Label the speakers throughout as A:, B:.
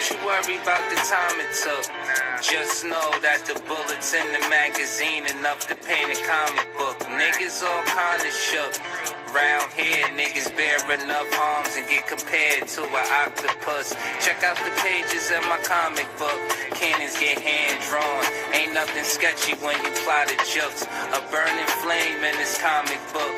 A: Don't you worry about the time it took. Just know that the bullets in the magazine enough to paint a comic book. Niggas all kinda shook. Round here, niggas bear enough arms and get compared to an octopus. Check out the pages of my comic book. Cannons get hand-drawn. Ain't nothing sketchy when you plot a jokes. A burning flame in this comic book.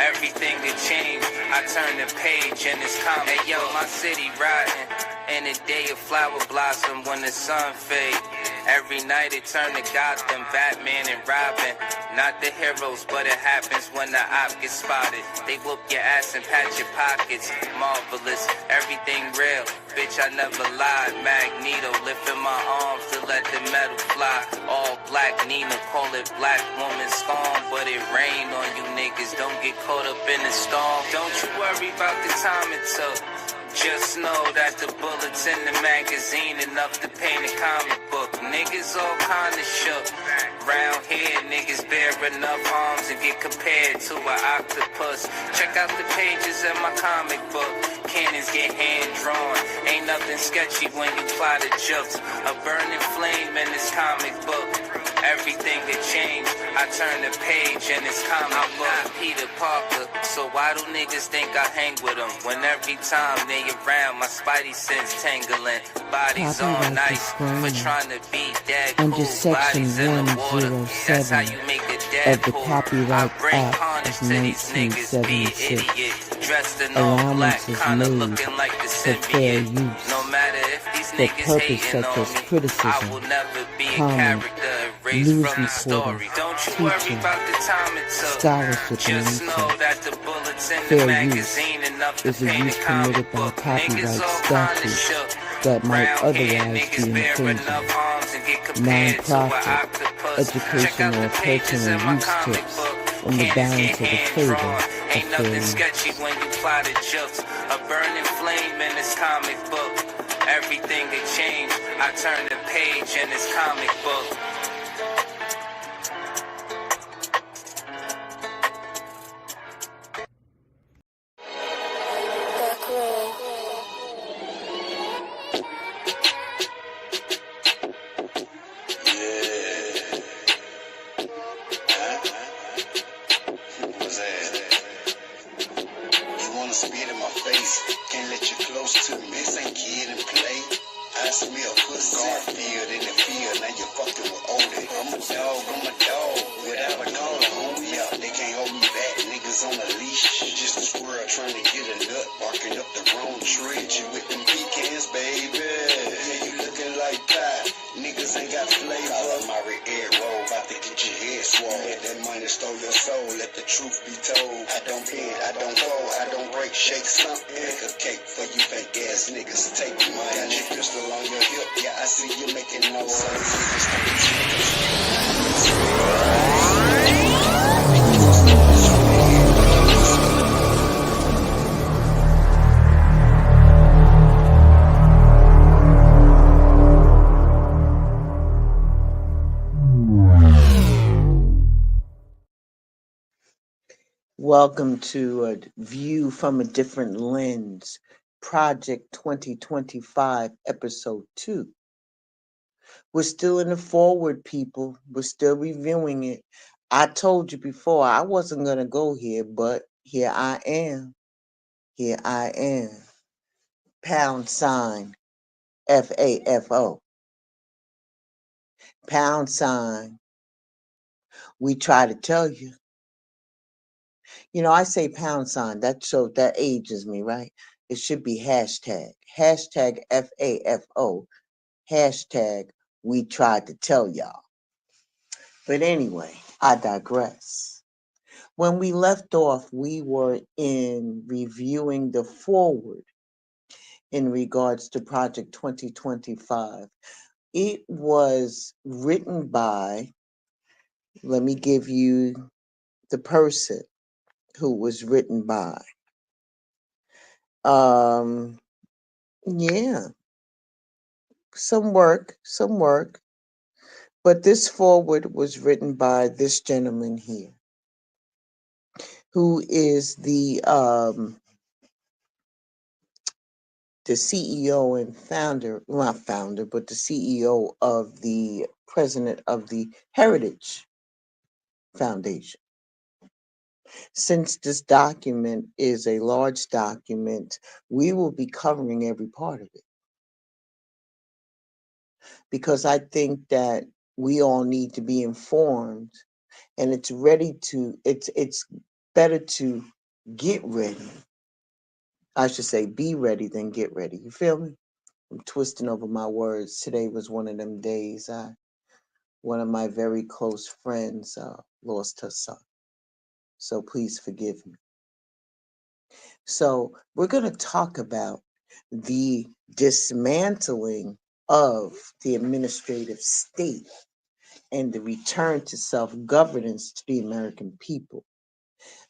A: Everything that changed, I turn the page in this comic. Hey yo, my city riding in a day of flower blossom when the sun fades. Every night it turn to Gotham, Batman and Robin. Not the heroes, but it happens when the op gets spotted. They whoop your ass and pat your pockets. Marvelous, everything real. Bitch, I never lied. Magneto lifting my arms to let the metal fly. All black, Nina call it black woman storm, but it rain on you niggas. Don't get caught up in the storm. Don't you worry about the time it took. Just know that the bullets in the magazine enough to paint a comic book. Niggas all kinda shook. Round here, niggas bear enough arms and get compared to an octopus. Check out the pages of my comic book. Cannons get hand-drawn. Ain't nothing sketchy when you plot a jokes. A burning flame in this comic book. Everything that changed, I turn the page in this comic book. I'm not Peter Parker, so why do niggas think I hang with them? When every time they around, my spidey sense tangling. Bodies on ice for trying to be dead cool.
B: Under Section 107 of the Copyright Act of 1976, allowance is made for fair use for purposes such as criticism, comment, news reporting, teaching, scholarship, and research. Fair use is a use permitted by copyright statutes that might otherwise be infringing. Non-profit, educational, or personal use tips on the balance of the table are
A: Ain't
B: fair
A: nothing
B: use.
A: sketchy when you plot a jokes. A burning flame in this comic book. Everything that changed, I turn the page in this comic book.
B: Welcome to a View from a Different Lens, Project 2025, Episode 2. We're still in the forward, people. We're still reviewing it. I told you before I wasn't going to go here, but here I am. Here I am. # FAFO. #. We try to tell you. You know, I say #, that ages me, right? It should be hashtag. Hashtag FAFO. Hashtag we tried to tell y'all. But anyway, I digress. When we left off, we were in reviewing the forward in regards to Project 2025. It was written by, let me give you the person who was written by. Yeah, some work. But this forward was written by this gentleman here, who is the the CEO and founder, well, not founder, but the CEO of the president of the Heritage Foundation. Since this document is a large document, we will be covering every part of it because I think that we all need to be informed, and it's better to get ready. I should say be ready than get ready. You feel me? I'm twisting over my words. Today was one of them days. One of my very close friends lost her son. So please forgive me. So we're going to talk about the dismantling of the administrative state and the return to self-governance to the American people.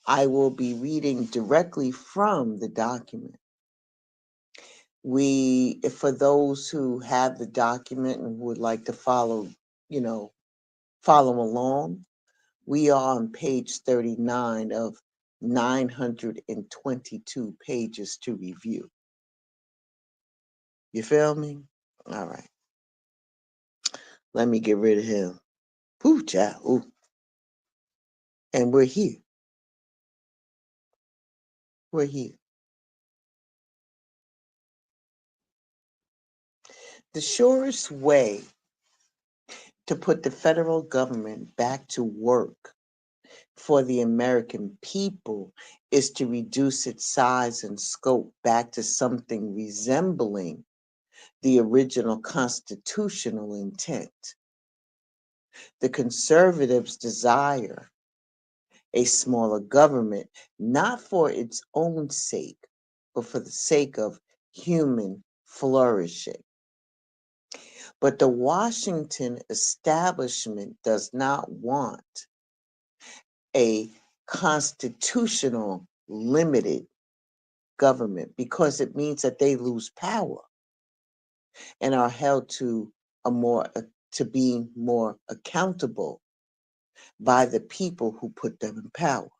B: I will be reading directly from the document. For those who have the document and would like to follow along, we are on page 39 of 922 pages to review. You feel me? All right. Let me get rid of him. Ooh, child. Ooh. And we're here. We're here. The surest way to put the federal government back to work for the American people is to reduce its size and scope back to something resembling the original constitutional intent. The conservatives desire a smaller government, not for its own sake, but for the sake of human flourishing. But the Washington establishment does not want a constitutional limited government because it means that they lose power and are held to being more accountable by the people who put them in power.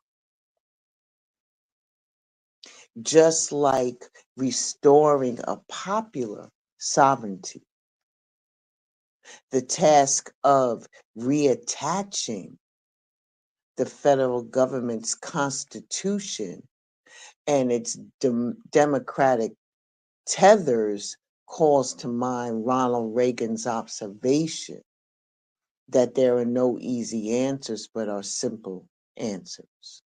B: Just like restoring a popular sovereignty, the task of reattaching the federal government's constitution and its democratic tethers calls to mind Ronald Reagan's observation that there are no easy answers but are simple answers.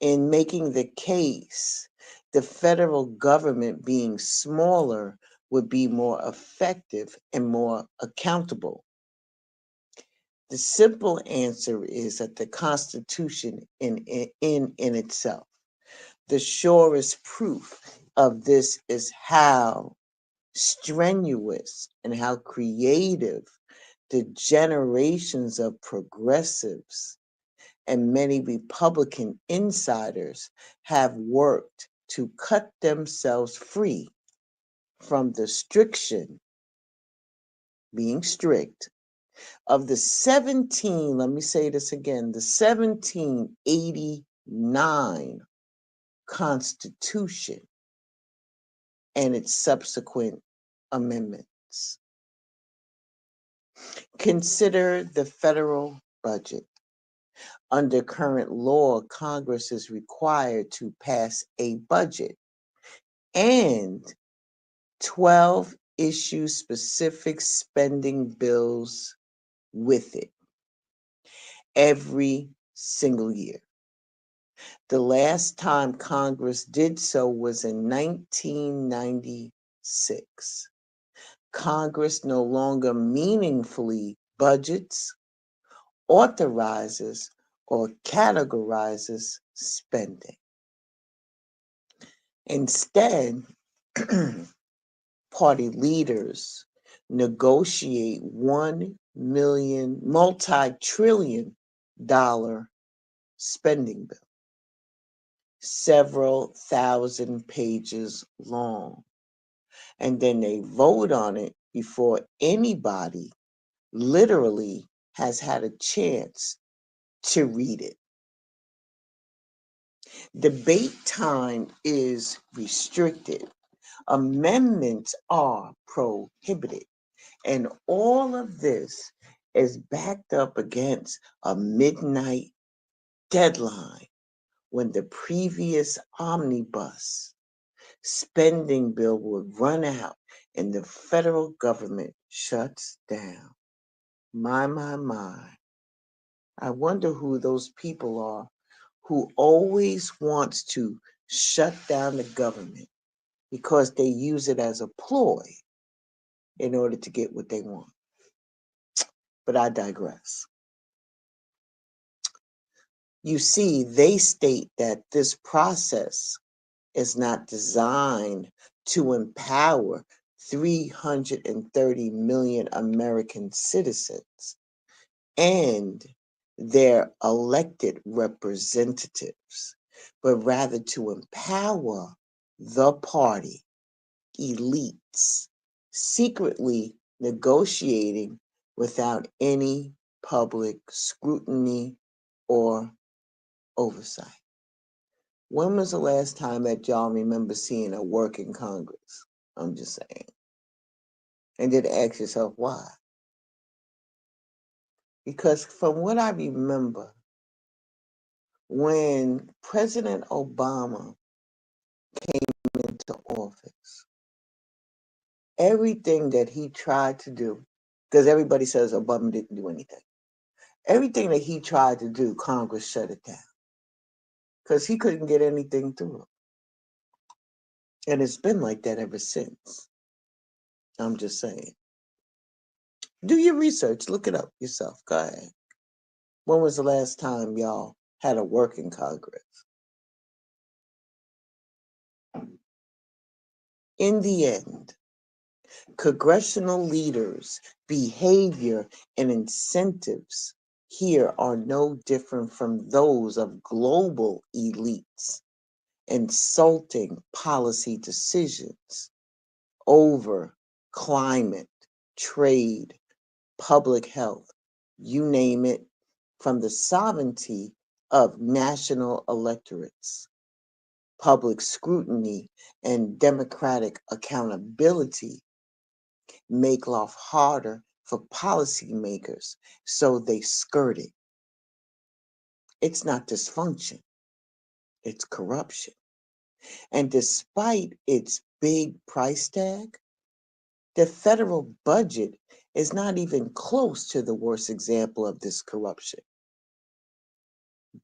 B: In making the case, the federal government being smaller would be more effective and more accountable. The simple answer is that the Constitution in itself. The surest proof of this is how strenuous and how creative the generations of progressives and many Republican insiders have worked to cut themselves free from the being strict, of the 1789 Constitution and its subsequent amendments. Consider the federal budget. Under current law, Congress is required to pass a budget and 12 issue specific spending bills with it every single year. The last time Congress did so was in 1996. Congress no longer meaningfully budgets, authorizes, or categorizes spending. Instead, party leaders negotiate multi-trillion dollar spending bill, several thousand pages long, and then they vote on it before anybody literally has had a chance to read it. Debate time is restricted Amendments are prohibited. And all of this is backed up against a midnight deadline when the previous omnibus spending bill would run out and the federal government shuts down. My. I wonder who those people are who always wants to shut down the government because they use it as a ploy in order to get what they want. But I digress. You see, they state that this process is not designed to empower 330 million American citizens and their elected representatives, but rather to empower the party elites secretly negotiating without any public scrutiny or oversight. When was the last time that y'all remember seeing a working Congress? I'm just saying. And then ask yourself why. Because from what I remember, when President Obama came into office, everything that he tried to do, because everybody says Obama didn't do anything, everything that he tried to do, Congress shut it down because he couldn't get anything through. And it's been like that ever since. I'm just saying. Do your research, look it up yourself. Go ahead. When was the last time y'all had a working Congress? In the end, congressional leaders' behavior and incentives here are no different from those of global elites insulting policy decisions over climate, trade, public health, you name it, from the sovereignty of national electorates. Public scrutiny and democratic accountability make life harder for policymakers, so they skirt it. It's not dysfunction, it's corruption. And despite its big price tag, the federal budget is not even close to the worst example of this corruption.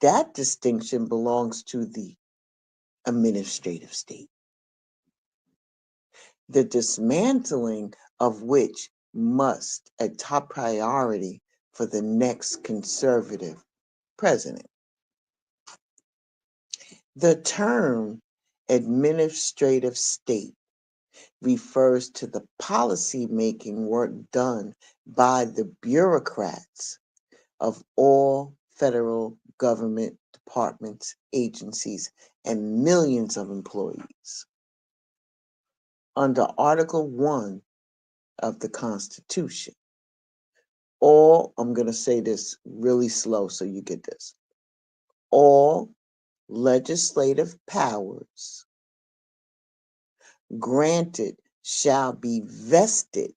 B: That distinction belongs to the administrative state, the dismantling of which must a top priority for the next conservative president. The term administrative state refers to the policy-making work done by the bureaucrats of all federal government departments, agencies, and millions of employees. Under Article 1 of the Constitution, I'm going to say this really slow so you get this. All legislative powers granted shall be vested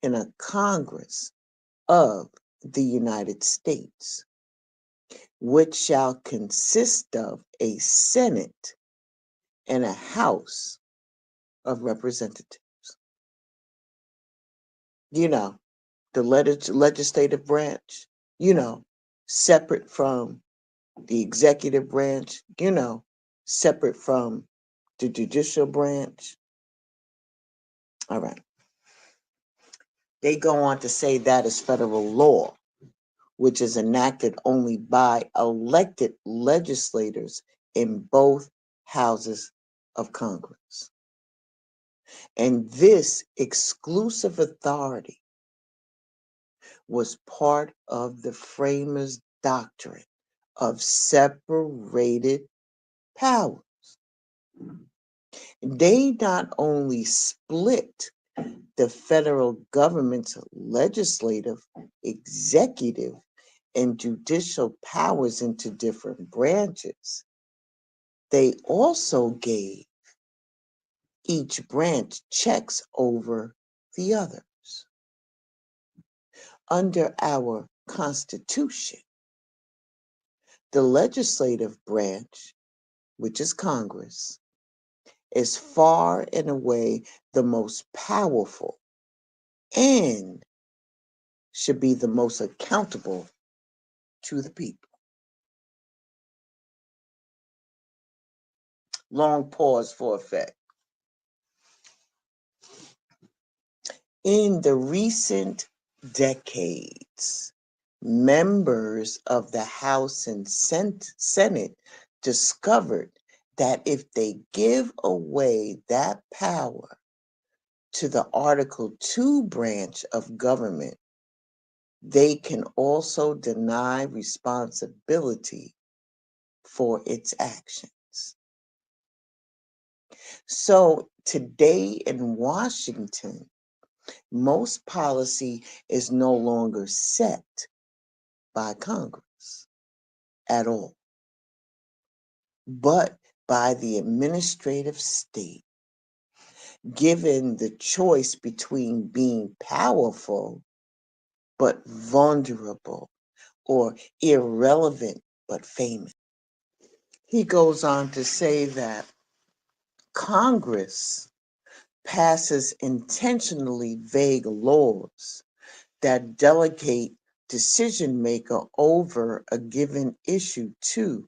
B: in a Congress of the United States, which shall consist of a Senate and a House of Representatives. You know, the legislative branch, separate from the executive branch, separate from the judicial branch. All right. They go on to say that is federal law, which is enacted only by elected legislators in both houses of Congress. And this exclusive authority was part of the framers' doctrine of separated powers. They not only split the federal government's legislative, executive, and judicial powers into different branches, they also gave Each branch checks over the others. Under our Constitution, the legislative branch, which is Congress, is far and away the most powerful and should be the most accountable to the people. Long pause for effect. In the recent decades, members of the House and Senate discovered that if they give away that power to the Article 2 branch of government, they can also deny responsibility for its actions. So today in Washington, most policy is no longer set by Congress at all, but by the administrative state, given the choice between being powerful but vulnerable or irrelevant but famous. He goes on to say that Congress passes intentionally vague laws that delegate decision maker over a given issue to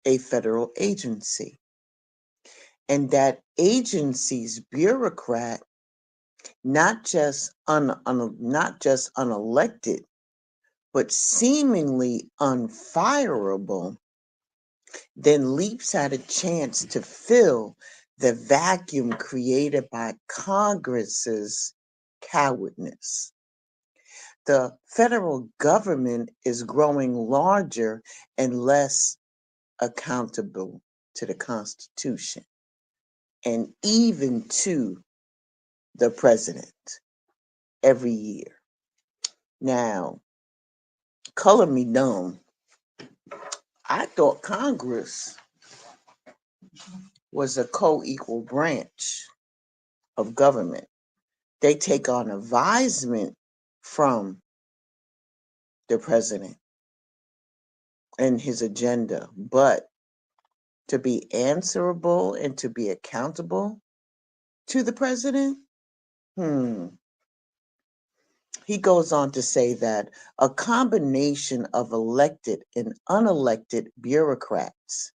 B: a federal agency, and that agency's bureaucrat, not just unelected, but seemingly unfireable, then leaps at a chance to fill the vacuum created by Congress's cowardness. The federal government is growing larger and less accountable to the Constitution and even to the president every year. Now, color me dumb. I thought Congress was a co-equal branch of government. They take on advisement from the president and his agenda, but to be answerable and to be accountable to the president, He goes on to say that a combination of elected and unelected bureaucrats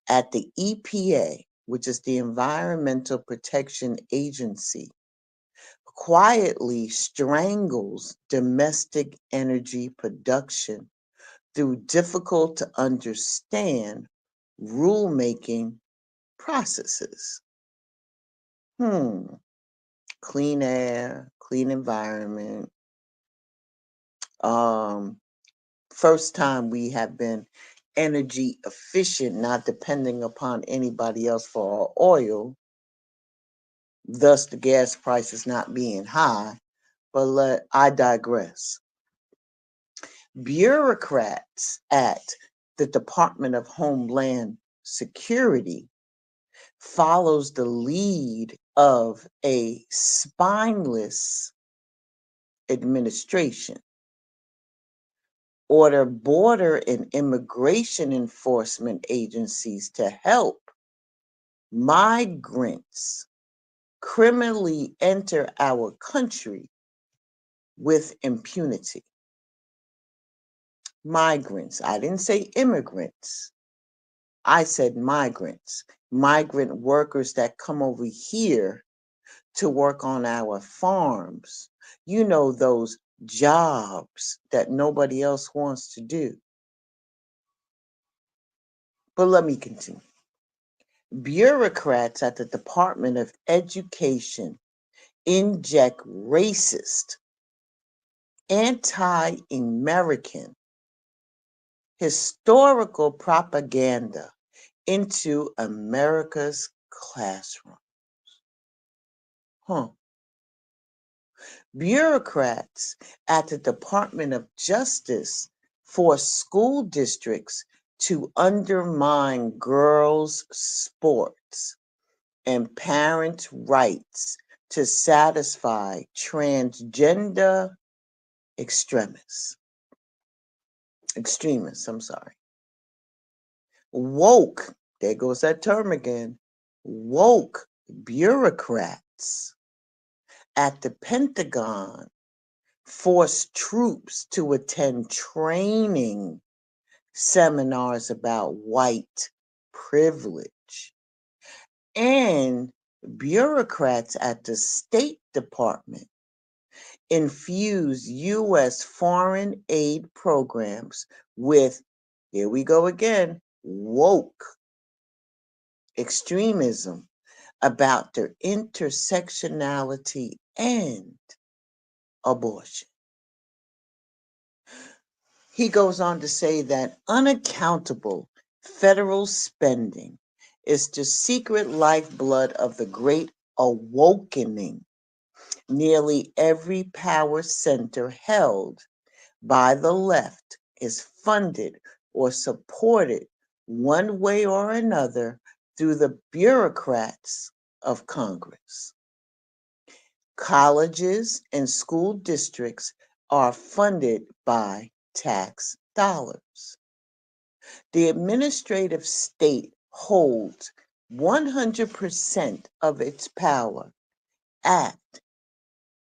B: at the EPA, which is the Environmental Protection Agency, quietly strangles domestic energy production through difficult to understand rulemaking processes. Clean air, clean environment. First time we have been energy efficient, not depending upon anybody else for our oil, thus the gas prices not being high. But I digress. Bureaucrats at the Department of Homeland Security follows the lead of a spineless administration. Order border and immigration enforcement agencies to help migrants criminally enter our country with impunity. Migrants. I didn't say immigrants. I said migrants. Migrant workers that come over here to work on our farms. You know, those jobs that nobody else wants to do. But let me continue. Bureaucrats at the Department of Education inject racist, anti-American, historical propaganda into America's classroom. Bureaucrats at the Department of Justice force school districts to undermine girls' sports and parents' rights to satisfy transgender extremists. Extremists, I'm sorry. Woke, there goes that term again. Woke bureaucrats at the Pentagon forced troops to attend training seminars about white privilege. And bureaucrats at the State Department infuse U.S. foreign aid programs with, here we go again, woke extremism about their intersectionality and abortion. He goes on to say that unaccountable federal spending is the secret lifeblood of the great awakening. Nearly every power center held by the left is funded or supported one way or another through the bureaucrats of Congress. Colleges and school districts are funded by tax dollars. The administrative state holds 100% of its power at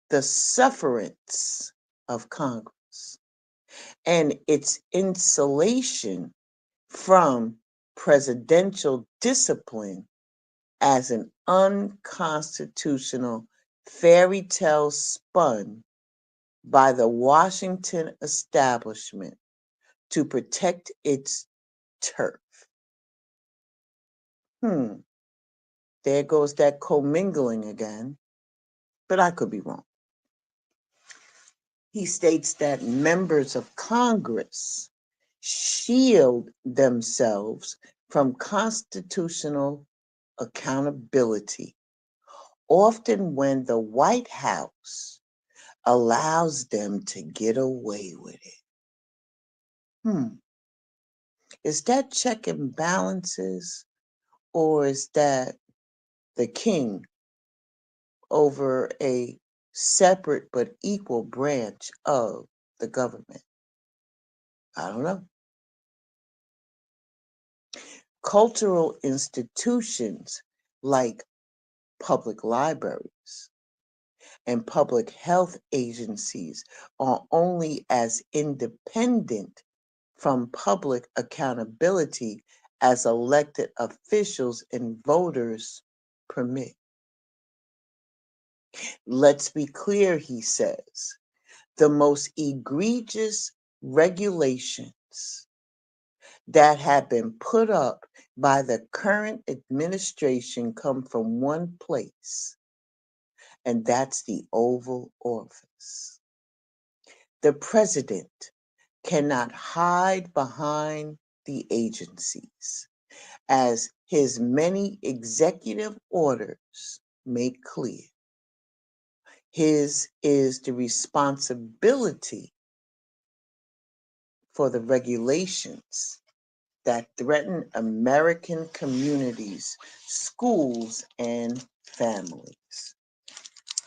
B: the sufferance of Congress, and its insulation from presidential discipline as an unconstitutional fairy tale spun by the Washington establishment to protect its turf. There goes that commingling again, but I could be wrong. He states that members of Congress shield themselves from constitutional accountability, often when the White House allows them to get away with it. Is that check and balances, or is that the king over a separate but equal branch of the government? I don't know. Cultural institutions like public libraries and public health agencies are only as independent from public accountability as elected officials and voters permit. Let's be clear, he says, the most egregious regulations that have been put up by the current administration come from one place, and that's the Oval Office. The president cannot hide behind the agencies, as his many executive orders make clear. His is the responsibility for the regulations that threaten American communities, schools, and families.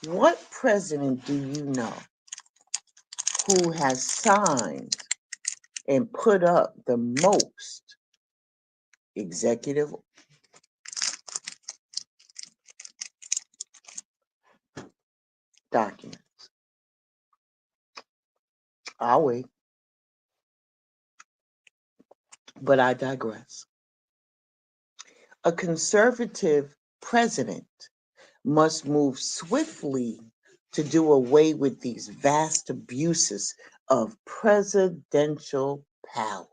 B: What president do you know who has signed and put up the most executive documents? I'll wait, but I digress. A conservative president must move swiftly to do away with these vast abuses of presidential power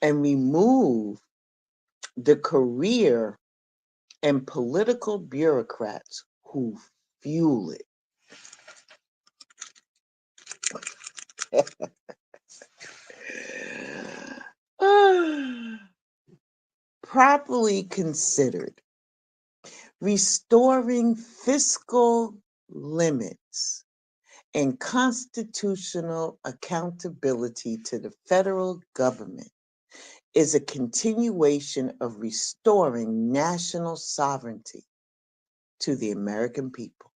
B: and remove the career and political bureaucrats who fuel it. Properly considered, restoring fiscal limits and constitutional accountability to the federal government is a continuation of restoring national sovereignty to the American people.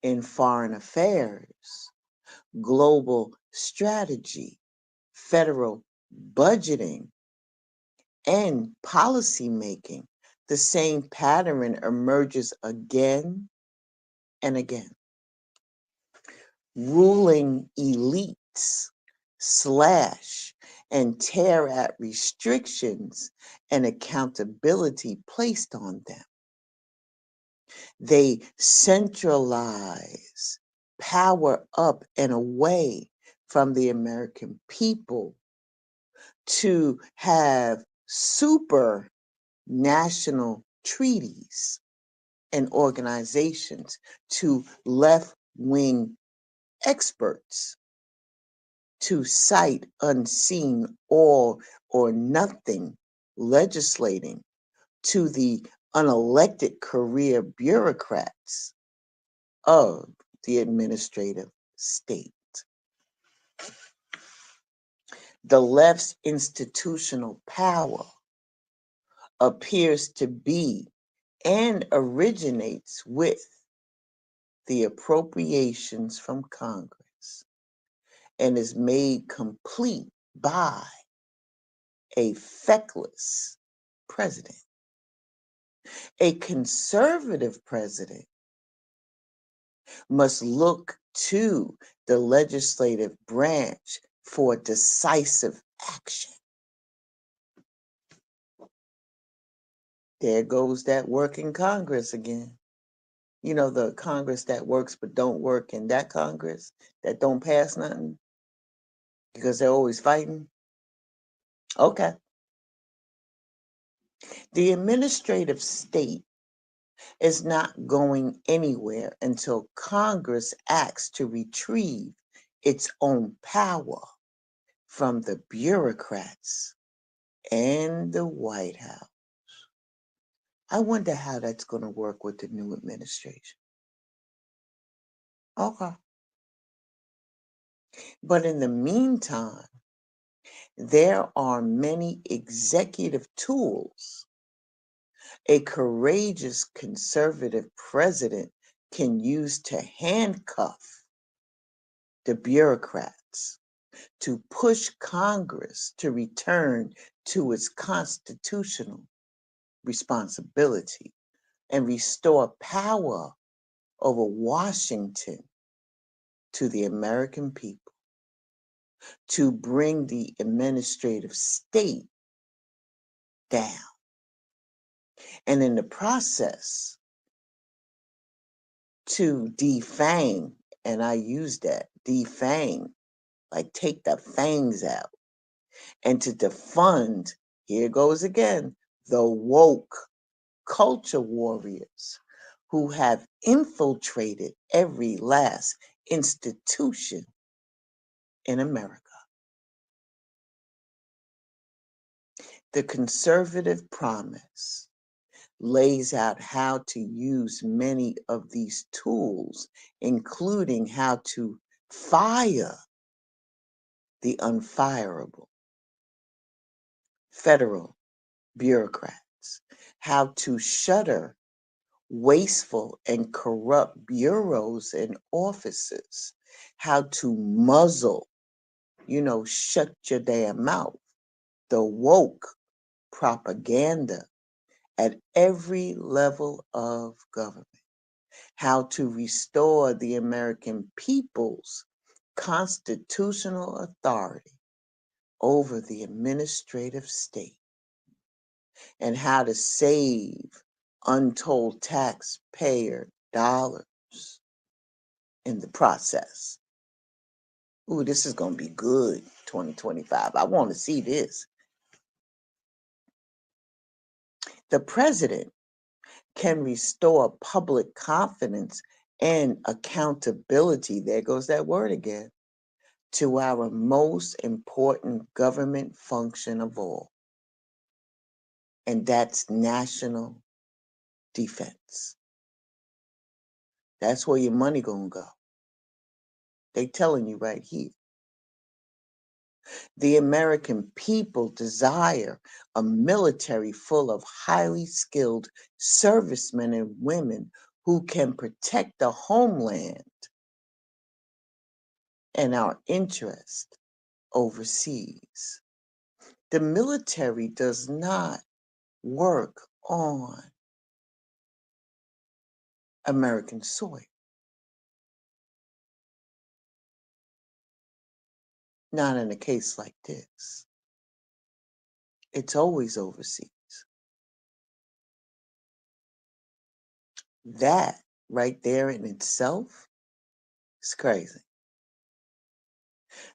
B: In foreign affairs, global strategy, federal budgeting, and policy making, the same pattern emerges again and again. Ruling elites slash and tear at restrictions and accountability placed on them. They centralize power up and away from the American people to have super national treaties and organizations, to left wing experts to cite unseen all or nothing legislating, to the unelected career bureaucrats of the administrative state. The left's institutional power appears to be and originates with the appropriations from Congress and is made complete by a feckless president. A conservative president must look to the legislative branch for decisive action. There goes that working Congress again. You know, the Congress that works but don't work, and that Congress that don't pass nothing because they're always fighting. Okay. The administrative state is not going anywhere until Congress acts to retrieve its own power from the bureaucrats and the White House. I wonder how that's going to work with the new administration. Okay. But in the meantime, there are many executive tools a courageous conservative president can use to handcuff the bureaucrats, to push Congress to return to its constitutional responsibility and restore power over Washington to the American people, to bring the administrative state down. And in the process, to defang, and I use that, defang, like take the fangs out, and to defund, here goes again, the woke culture warriors who have infiltrated every last institution in America. The conservative promise lays out how to use many of these tools, including how to fire the unfireable federal bureaucrats, how to shutter wasteful and corrupt bureaus and offices, how to muzzle, shut your damn mouth, the woke propaganda at every level of government, how to restore the American people's constitutional authority over the administrative state, and how to save untold taxpayer dollars in the process. Ooh, this is going to be good, 2025. I want to see this. The president can restore public confidence and accountability, there goes that word again, to our most important government function of all, and that's national defense. That's where your money gonna go. They telling you right here. The American people desire a military full of highly skilled servicemen and women who can protect the homeland and our interest overseas. The military does not work on American soil, not in a case like this. It's always overseas. That right there in itself is crazy.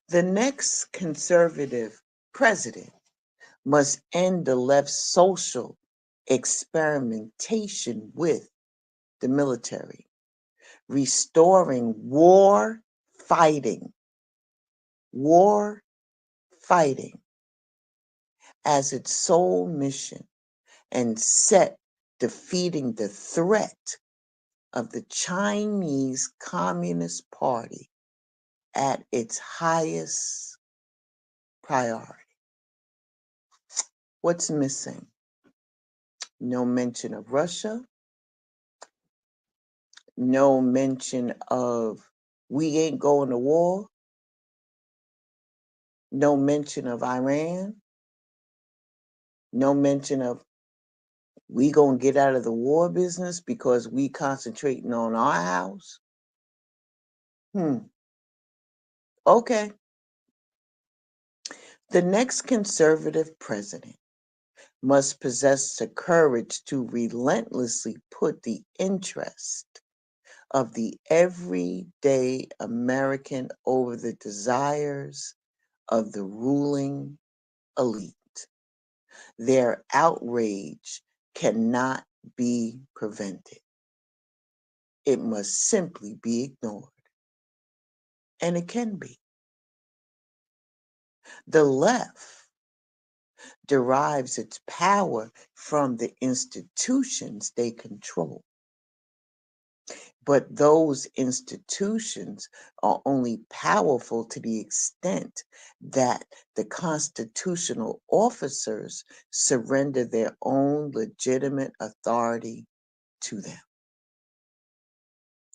B: The next conservative president must end the left's social experimentation with the military, restoring war fighting as its sole mission, and set defeating the threat of the Chinese Communist Party at its highest priority. What's missing? No mention of Russia, no mention of we ain't going to war, no mention of Iran, no mention of we gonna get out of the war business because we concentrating on our house. Okay. The next conservative president must possess the courage to relentlessly put the interest of the everyday American over the desires of the ruling elite. Their outrage cannot be prevented. It must simply be ignored. And it can be. The left derives its power from the institutions they control. But those institutions are only powerful to the extent that the constitutional officers surrender their own legitimate authority to them.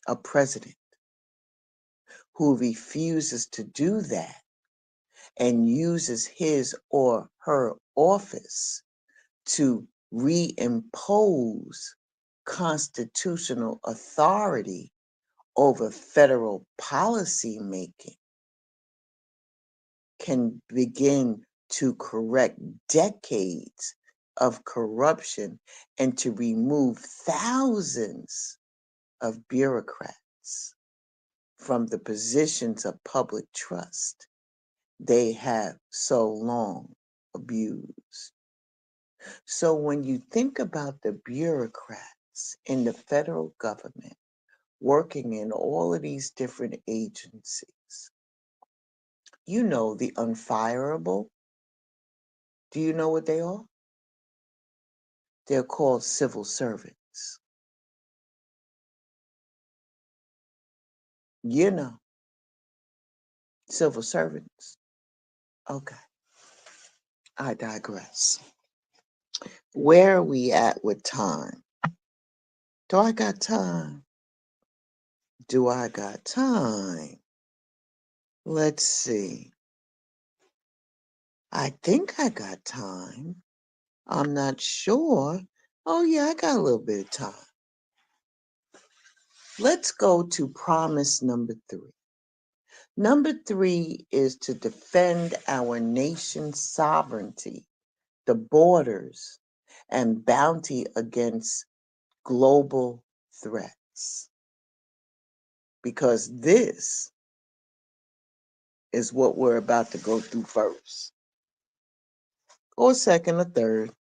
B: A president who refuses to do that and uses his or her office to reimpose constitutional authority over federal policy making can begin to correct decades of corruption and to remove thousands of bureaucrats from the positions of public trust they have so long abused. So when you think about the bureaucrats in the federal government working in all of these different agencies, you know the unfireable. Do you know what they are? They're called civil servants. You know, civil servants. Okay, I digress. Where are we at with time? Do I got time? Do I got time? Let's see. I think I got time. I'm not sure. Oh, yeah, I got a little bit of time. Let's go to promise number 3. Number 3 is to defend our nation's sovereignty, the borders, and bounty against global threats. Because this is what we're about to go through first, or second, or third.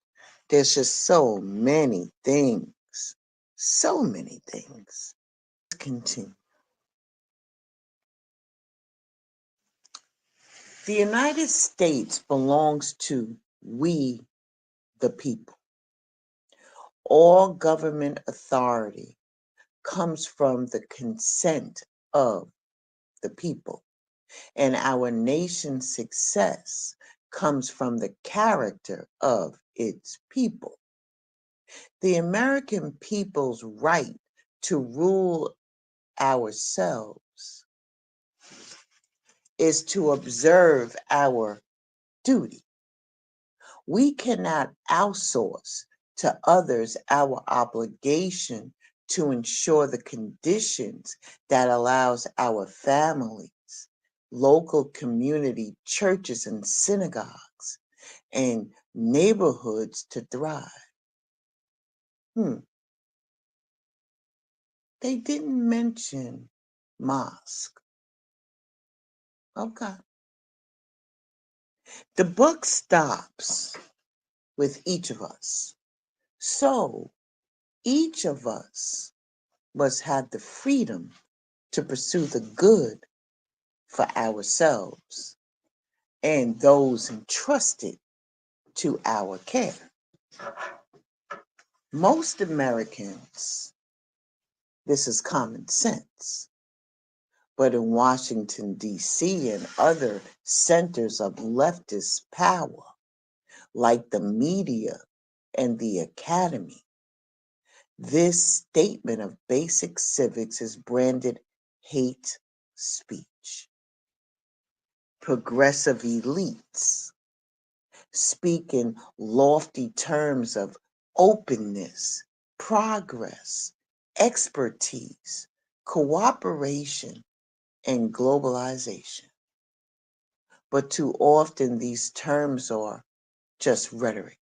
B: There's just so many things. So many things. Let's continue. The United States belongs to we, the people. All government authority comes from the consent of the people. And our nation's success comes from the character of its people. The American people's right to rule ourselves is to observe our duty. We cannot outsource to others our obligation to ensure the conditions that allows our families, local community churches and synagogues, and neighborhoods to thrive. They didn't mention mosque. Okay. The buck stops with each of us. So each of us must have the freedom to pursue the good for ourselves and those entrusted to our care. Most Americans, this is common sense, but in Washington, D.C. and other centers of leftist power, like the media and the academy, this statement of basic civics is branded hate speech. Progressive elites speak in lofty terms of openness, progress, expertise, cooperation, and globalization. But too often these terms are just rhetoric,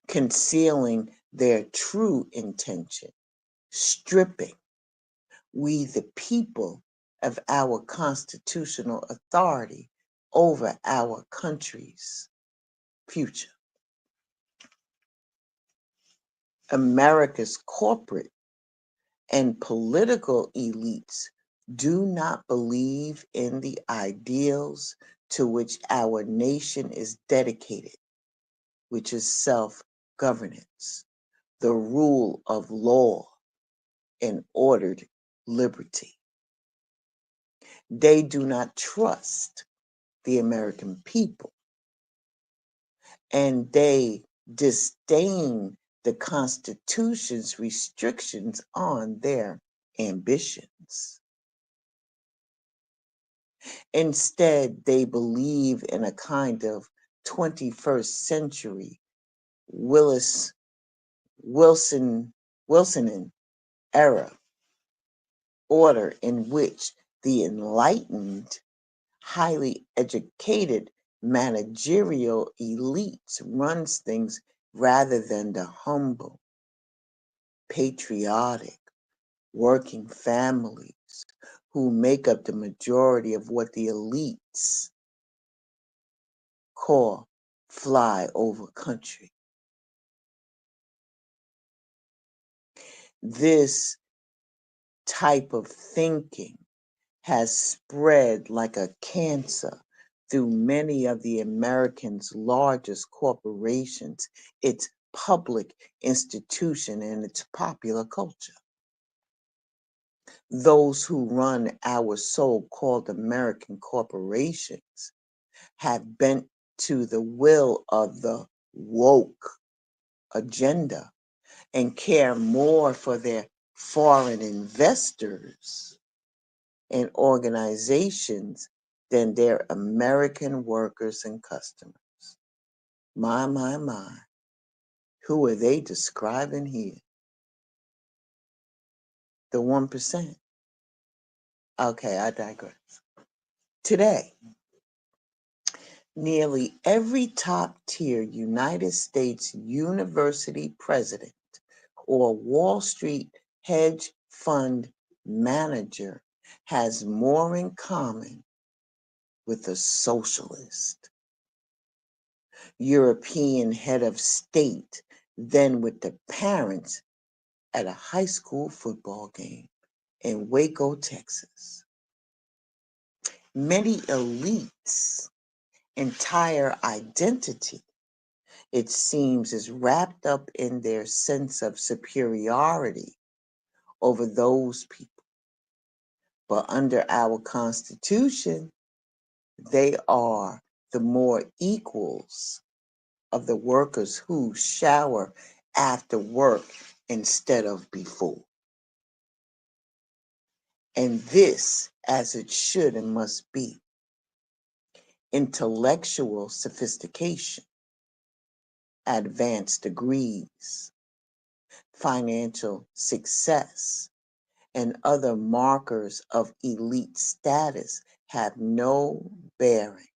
B: concealing their true intention, stripping we the people of our constitutional authority over our country's future. America's corporate and political elites do not believe in the ideals to which our nation is dedicated, which is self-governance, the rule of law, and ordered liberty. They do not trust the American people, and they disdain the Constitution's restrictions on their ambitions. Instead, they believe in a kind of 21st century Wilsonian era order in which the enlightened, highly educated managerial elites runs things rather than the humble, patriotic, working families who make up the majority of what the elites call flyover country. This type of thinking has spread like a cancer through many of the Americans' largest corporations, its public institution, and its popular culture. Those who run our so-called American corporations have bent to the will of the woke agenda and care more for their foreign investors and organizations than their American workers and customers. My. Who are they describing here? The 1%. Okay, I digress. Today, nearly every top tier United States university president or Wall Street hedge fund manager has more in common with a socialist, European head of state than with the parents at a high school football game in Waco, Texas. Many elites' entire identity, it seems, is wrapped up in their sense of superiority over those people, But under our Constitution, they are the more equals of the workers who shower after work instead of before. And this, as it should and must be, intellectual sophistication, advanced degrees, financial success, and other markers of elite status have no bearing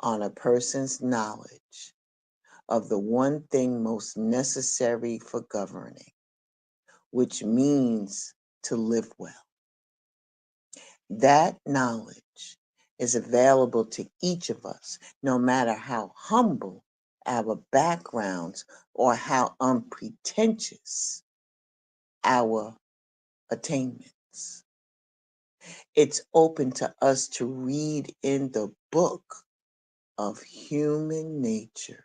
B: on a person's knowledge of the one thing most necessary for governing, which means to live well. That knowledge is available to each of us, no matter how humble our backgrounds or how unpretentious our attainments. It's open to us to read in the book of human nature,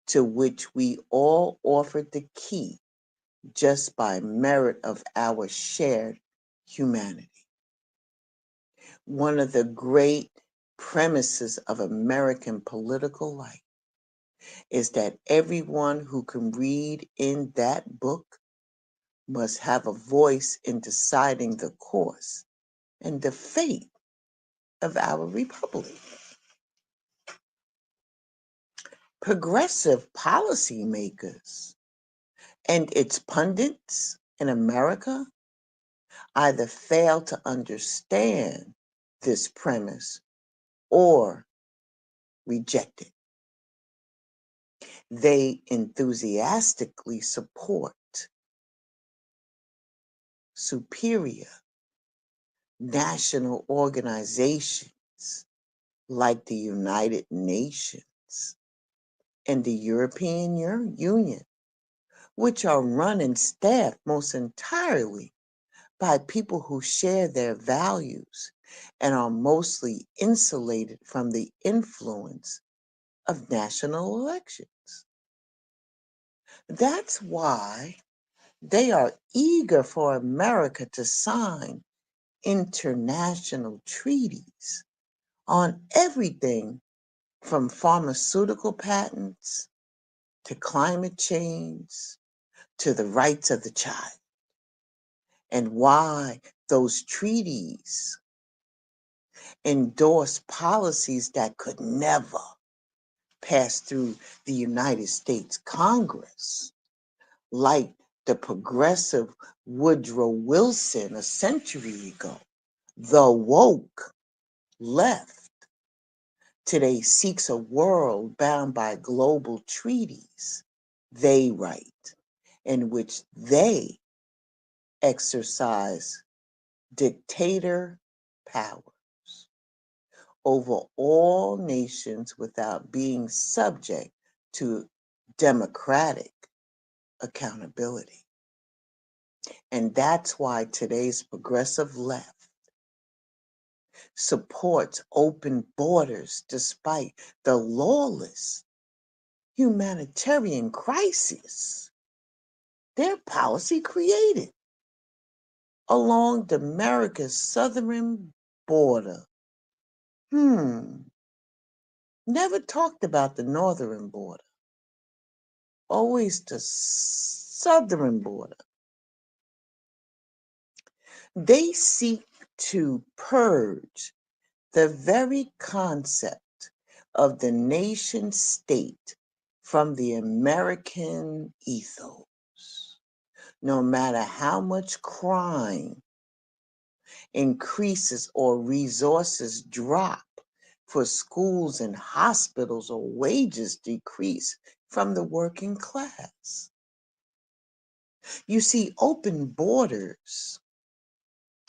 B: to which we all offered the key just by merit of our shared humanity. One of the great premises of American political life is that everyone who can read in that book must have a voice in deciding the course and the fate of our republic. Progressive policymakers and its pundits in America either fail to understand this premise or reject it. They enthusiastically support superior national organizations like the United Nations and the European Union, which are run and staffed most entirely by people who share their values and are mostly insulated from the influence of national elections. That's why they are eager for America to sign international treaties on everything from pharmaceutical patents to climate change to the rights of the child, and why those treaties endorse policies that could never pass through the United States Congress, like the progressive Woodrow Wilson a century ago. The woke left today seeks a world bound by global treaties they write, in which they exercise dictator powers over all nations without being subject to democratic accountability. And that's why today's progressive left supports open borders despite the lawless humanitarian crisis their policy created along America's southern border. Never talked about the northern border, always the southern border. They seek to purge the very concept of the nation state from the American ethos. No matter how much crime increases or resources drop for schools and hospitals or wages decrease from the working class. You see, open borders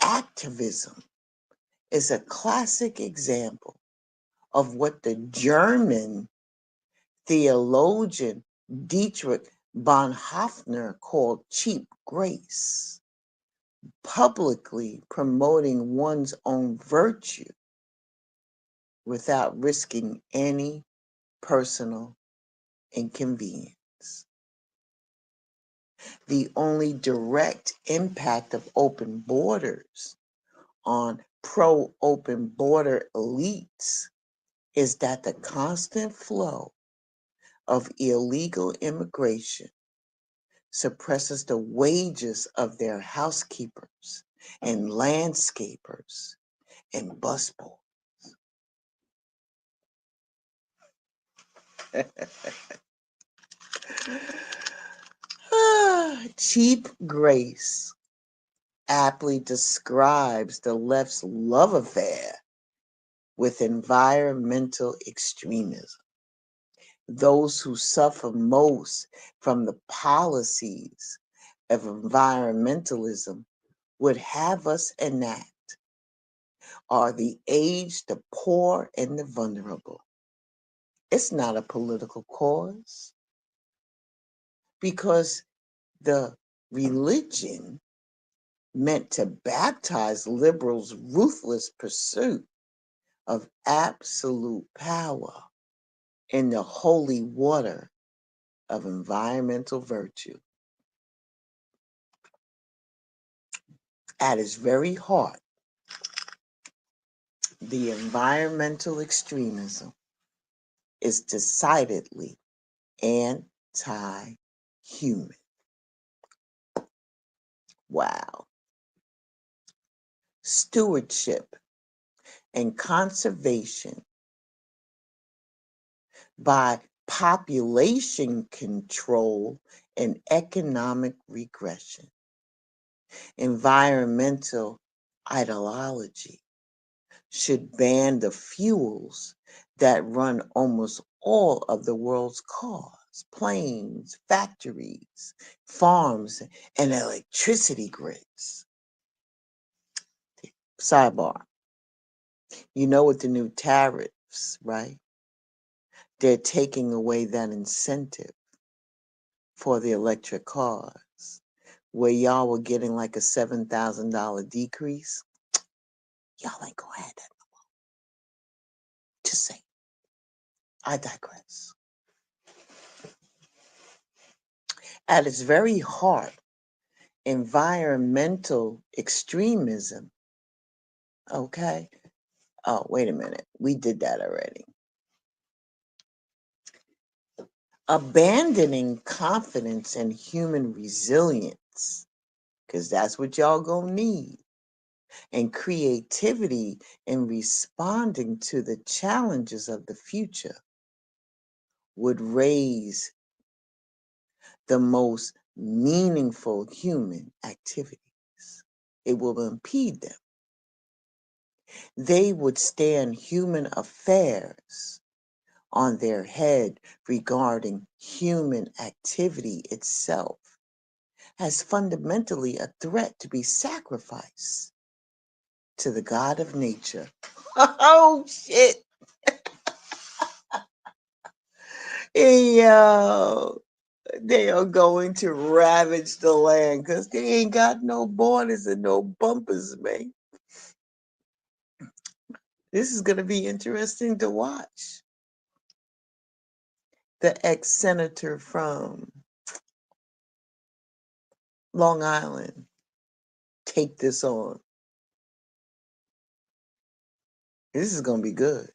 B: activism is a classic example of what the German theologian Dietrich Bonhoeffer called cheap grace, publicly promoting one's own virtue without risking any personal inconvenience. The only direct impact of open borders on pro-open border elites is that the constant flow of illegal immigration suppresses the wages of their housekeepers and landscapers and busboys. Cheap Grace aptly describes the left's love affair with environmental extremism. Those who suffer most from the policies of environmentalism would have us enact are the aged, the poor, and the vulnerable. It's not a political cause because the religion meant to baptize liberals' ruthless pursuit of absolute power in the holy water of environmental virtue. At its very heart, the environmental extremism is decidedly anti-human. Wow. Stewardship and conservation by population control and economic regression. Environmental ideology should ban the fuels that run almost all of the world's cars, planes, factories, farms, and electricity grids. Sidebar. You know, with the new tariffs, right? They're taking away that incentive for the electric cars, where y'all were getting like a $7,000 decrease. Y'all ain't gonna have that. Just say, I digress. At its very heart, environmental extremism, okay? Oh, wait a minute. We did that already. Abandoning confidence in human resilience, because that's what y'all gonna need, and creativity in responding to the challenges of the future would raise the most meaningful human activities. It will impede them. They would stand human affairs on their head regarding human activity itself as fundamentally a threat to be sacrificed to the God of nature. Oh, shit. Yo, they are going to ravage the land because they ain't got no borders and no bumpers, man. This is going to be interesting to watch. The ex-senator from Long Island take this on. This is going to be good.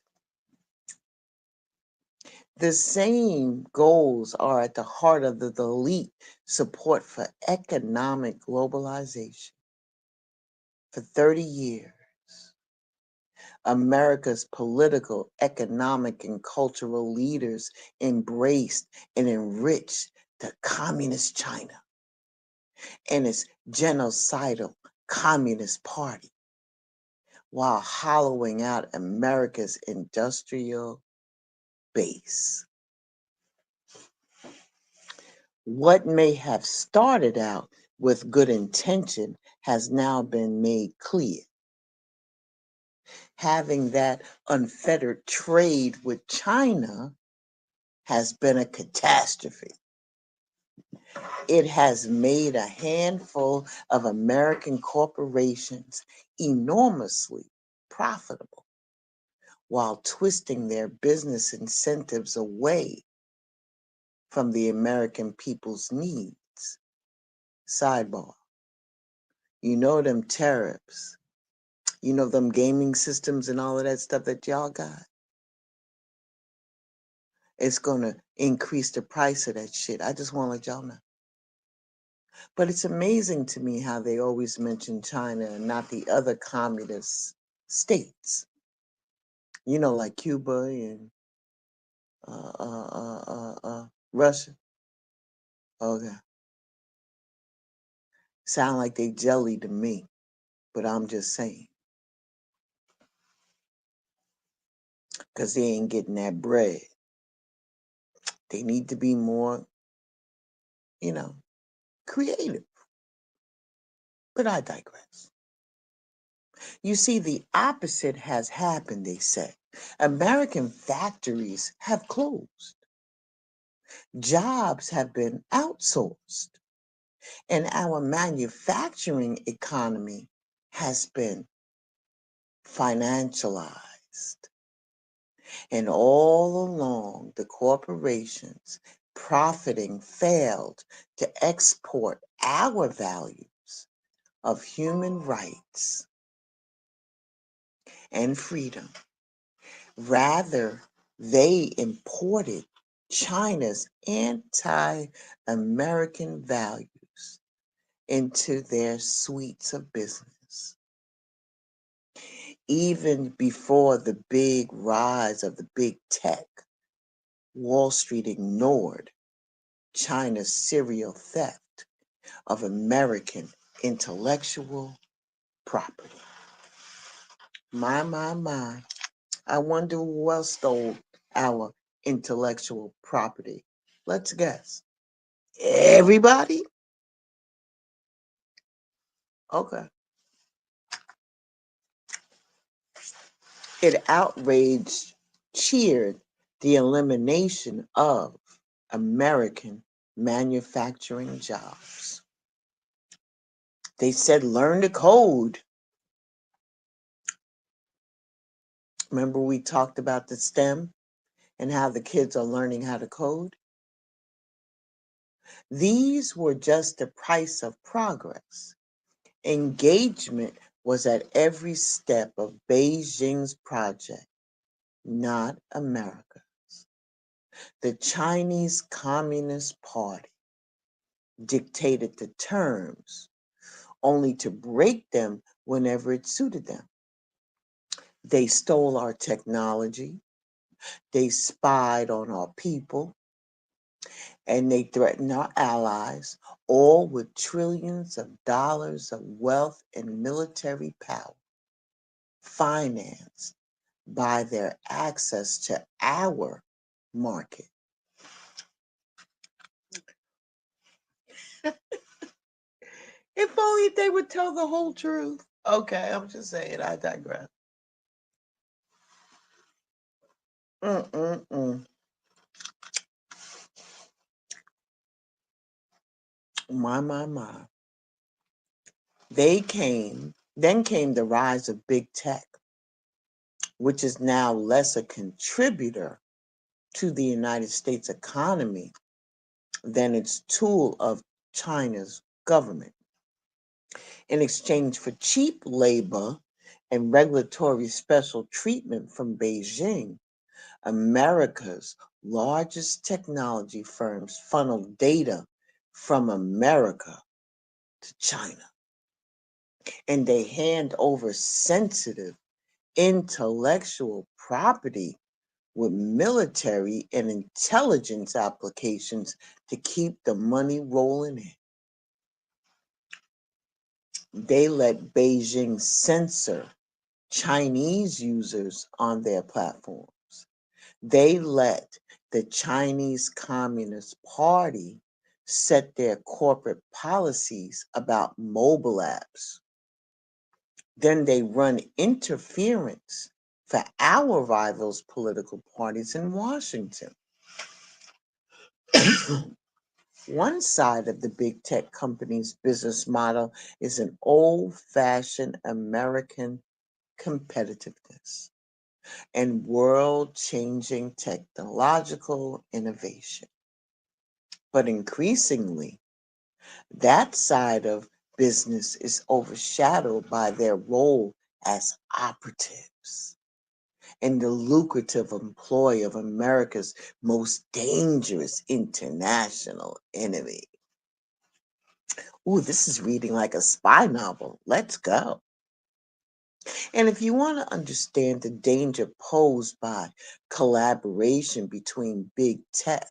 B: The same goals are at the heart of the elite support for economic globalization. For 30 years, America's political, economic, and cultural leaders embraced and enriched the communist China and its genocidal Communist Party while hollowing out America's industrial base. What may have started out with good intention has now been made clear. Having that unfettered trade with China has been a catastrophe. It has made a handful of American corporations enormously profitable while twisting their business incentives away from the American people's needs. Sidebar. You know them tariffs You know, them gaming systems and all of that stuff that y'all got? It's going to increase the price of that shit. I just want to let y'all know. But it's amazing to me how they always mention China and not the other communist states. You know, like Cuba and Russia. Okay. Sound like they jelly to me, but I'm just saying. Because they ain't getting that bread. They need to be more, you know, creative. But I digress. You see, the opposite has happened, they say. American factories have closed. Jobs have been outsourced. And our manufacturing economy has been financialized. And all along, the corporations profiting failed to export our values of human rights and freedom. Rather, they imported China's anti American values into their suites of business. Even before the big rise of the big tech, Wall Street ignored China's serial theft of American intellectual property. My. I wonder who else stole our intellectual property. Let's guess. Everybody? Okay. It outraged, cheered the elimination of American manufacturing jobs. They said, learn the code. Remember, we talked about the STEM and how the kids are learning how to code? These were just the price of progress. Engagement was at every step of Beijing's project, not America's. The Chinese Communist Party dictated the terms, only to break them whenever it suited them. They stole our technology, they spied on our people, and they threatened our allies, all with trillions of dollars of wealth and military power, financed by their access to our market. If only they would tell the whole truth. Okay, I'm just saying, I digress. Mm-mm-mm. My. Then came the rise of big tech, which is now less a contributor to the United States economy than its tool of China's government. In exchange for cheap labor and regulatory special treatment from Beijing, America's largest technology firms funnel data from America to China. And they hand over sensitive intellectual property with military and intelligence applications to keep the money rolling in. They let Beijing censor Chinese users on their platforms. They let the Chinese Communist Party set their corporate policies about mobile apps. Then they run interference for our rivals' political parties in Washington. One side of the big tech company's business model is an old fashioned American competitiveness and world changing technological innovation. But increasingly, that side of business is overshadowed by their role as operatives and the lucrative employ of America's most dangerous international enemy. Ooh, this is reading like a spy novel. Let's go. And if you want to understand the danger posed by collaboration between big tech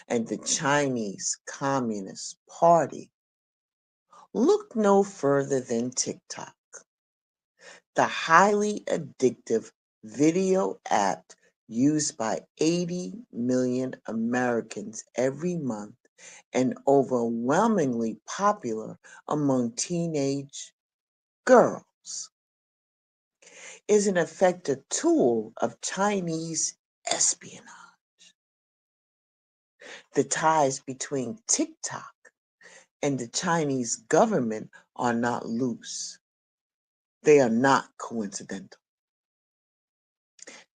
B: and the Chinese Communist Party, look no further than TikTok, the highly addictive video app used by 80 million Americans every month and overwhelmingly popular among teenage girls, is an effective tool of Chinese espionage. The ties between TikTok and the Chinese government are not loose. They are not coincidental.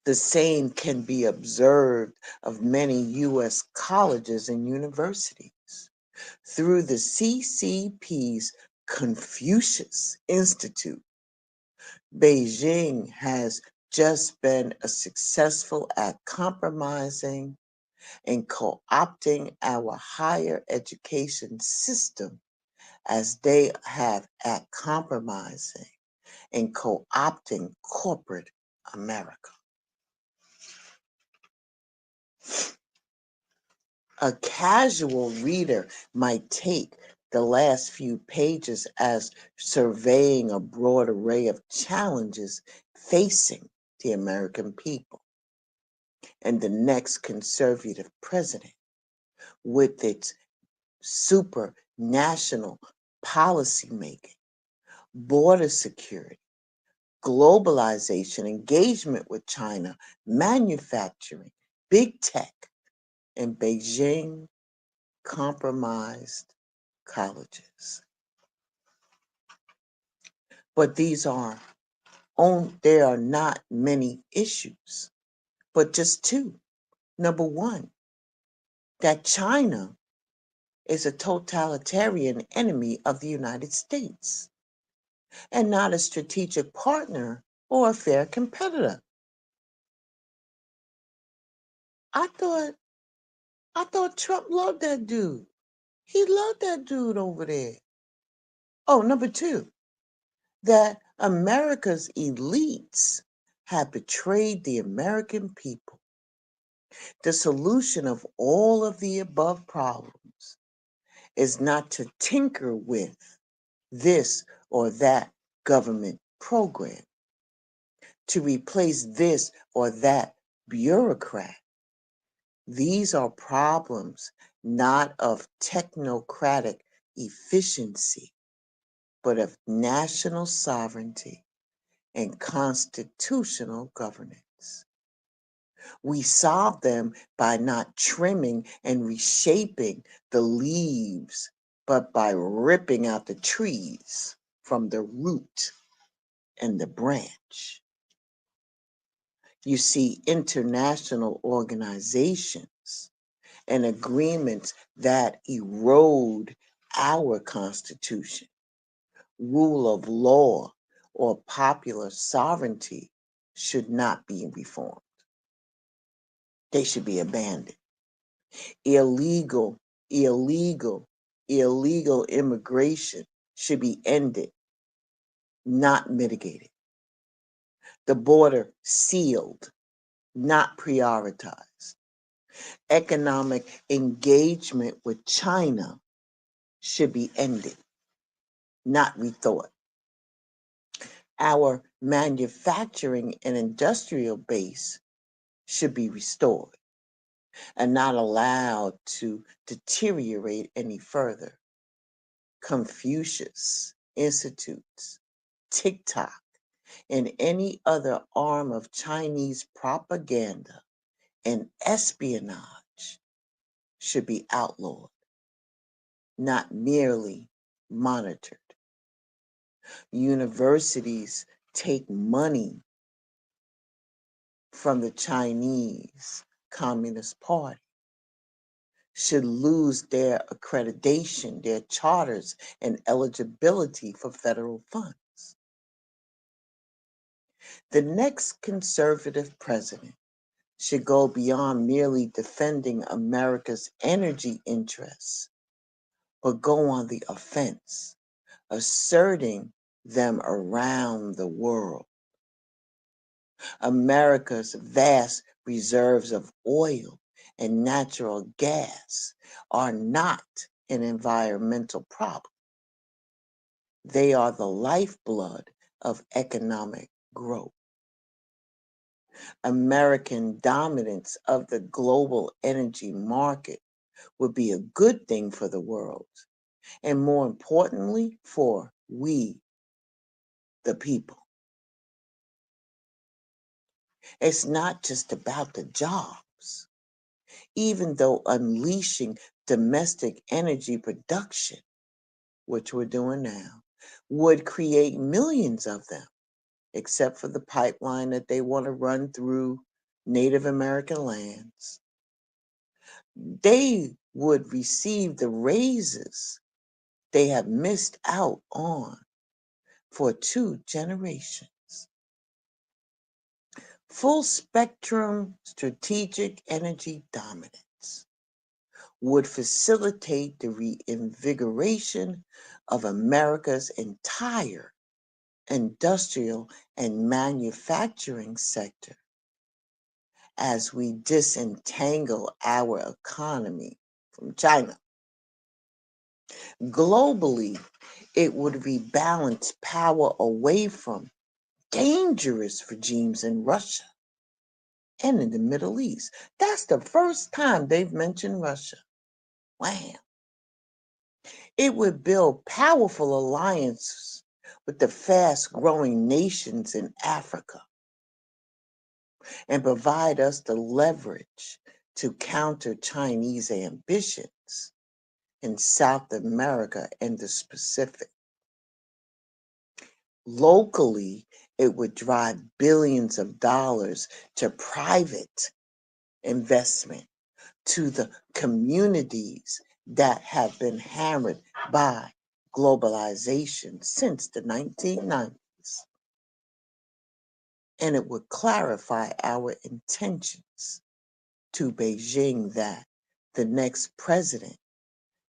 B: The same can be observed of many U.S. colleges and universities. Through the CCP's Confucius Institute, Beijing has just been successful at compromising and co-opting our higher education system as they have at compromising and co-opting corporate America. A casual reader might take the last few pages as surveying a broad array of challenges facing the American people and the next conservative president with its super national policy making, border security, globalization, engagement with China, manufacturing, big tech, and Beijing compromised colleges. But there are not many issues, but just two. Number one, that China is a totalitarian enemy of the United States and not a strategic partner or a fair competitor. I thought I thought Trump loved that dude. He loved that dude over there. Oh, number two, that America's elites have betrayed the American people. The solution of all of the above problems is not to tinker with this or that government program, to replace this or that bureaucrat. These are problems not of technocratic efficiency, but of national sovereignty and constitutional governance. We solve them by not trimming and reshaping the leaves, but by ripping out the trees from the root and the branch. You see, international organizations and agreements that erode our Constitution, rule of law, or popular sovereignty should not be reformed. They should be abandoned. Illegal, illegal, illegal immigration should be ended, not mitigated. The border sealed, not prioritized. Economic engagement with China should be ended, not rethought. Our manufacturing and industrial base should be restored and not allowed to deteriorate any further. Confucius Institutes, TikTok, and any other arm of Chinese propaganda and espionage should be outlawed, not merely monitored. Universities take money from the Chinese Communist Party, should lose their accreditation, their charters, and eligibility for federal funds. The next conservative president should go beyond merely defending America's energy interests, but go on the offense, asserting them around the world. America's vast reserves of oil and natural gas are not an environmental problem. They are the lifeblood of economic growth. American dominance of the global energy market would be a good thing for the world, and more importantly, for we, the people. It's not just about the jobs, even though unleashing domestic energy production, which we're doing now, would create millions of them, except for the pipeline that they want to run through Native American lands. They would receive the raises they have missed out on for 2 generations. Full spectrum strategic energy dominance would facilitate the reinvigoration of America's entire industrial and manufacturing sector as we disentangle our economy from China. Globally, it would rebalance power away from dangerous regimes in Russia and in the Middle East. That's the first time they've mentioned Russia. Wow. It would build powerful alliances with the fast-growing nations in Africa and provide us the leverage to counter Chinese ambitions in South America and the Pacific. Locally, it would drive billions of dollars to private investment to the communities that have been hammered by globalization since the 1990s. And it would clarify our intentions to Beijing that the next president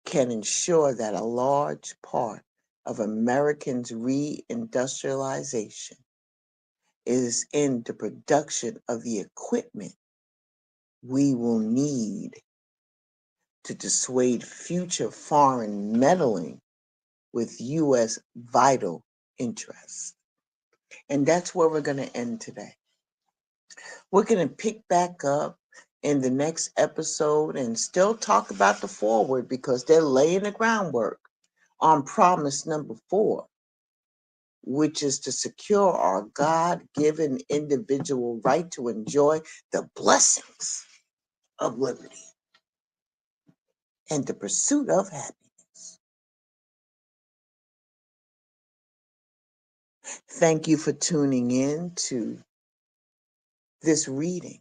B: can ensure that a large part of Americans' reindustrialization is in the production of the equipment we will need to dissuade future foreign meddling with U.S. vital interests. And that's where we're going to end today. We're going to pick back up in the next episode and still talk about the forward because they're laying the groundwork on promise number 4, which is to secure our God-given individual right to enjoy the blessings of liberty and the pursuit of happiness. Thank you for tuning in to this reading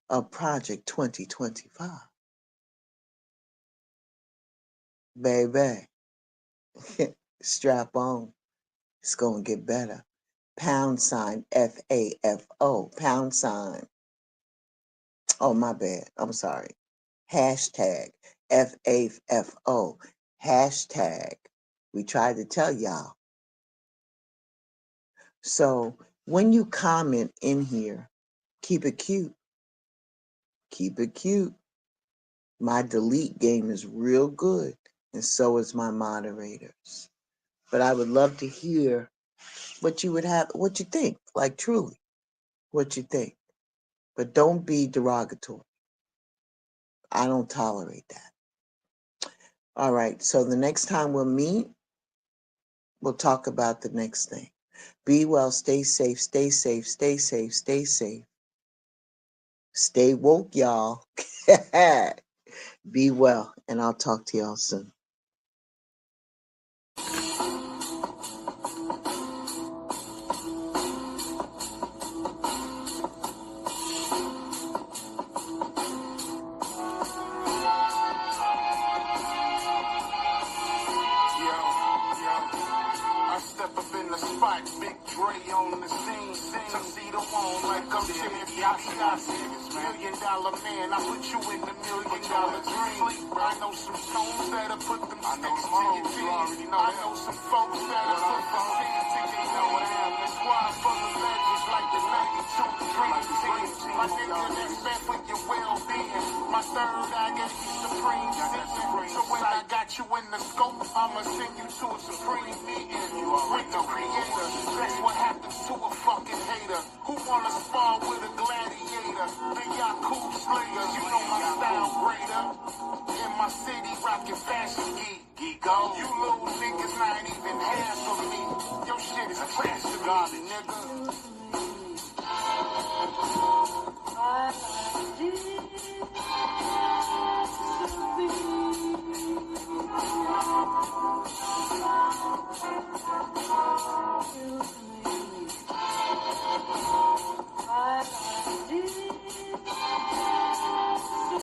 B: of Project 2025. Baby, strap on. It's going to get better. # FAFO. #. Oh, my bad. I'm sorry. # FAFO. #. We tried to tell y'all. So when you comment in here, keep it cute. Keep it cute. My delete game is real good, and so is my moderators. But I would love to hear what you think, like truly, what you think. But don't be derogatory. I don't tolerate that. All right, so the next time we'll meet, we'll talk about the next thing. Be well, stay safe, stay safe, stay safe, stay safe. Stay woke, y'all. Be well, and I'll talk to y'all soon.
C: I step up in the spot, Big Dre on the scene. $1 million man, I put you in the $1 million dream. I know some souls that'll put them sticks to your teeth. I know some folks that'll put the seed to your knees. The squad full of legends like the 92 Dream Team. My nigga, that's bad for your well-being. My third eye gave you supreme sitting. So when I got you in the scope, I'ma send you to a supreme meeting with the creator. That's what happens to a fucking hater who wanna spar with a gladiator. The Yaku Slayer, you know my style greater. In my city, rockin' fashion geek. Geeko, you little niggas not even half of me. Your shit is trash to God, nigga.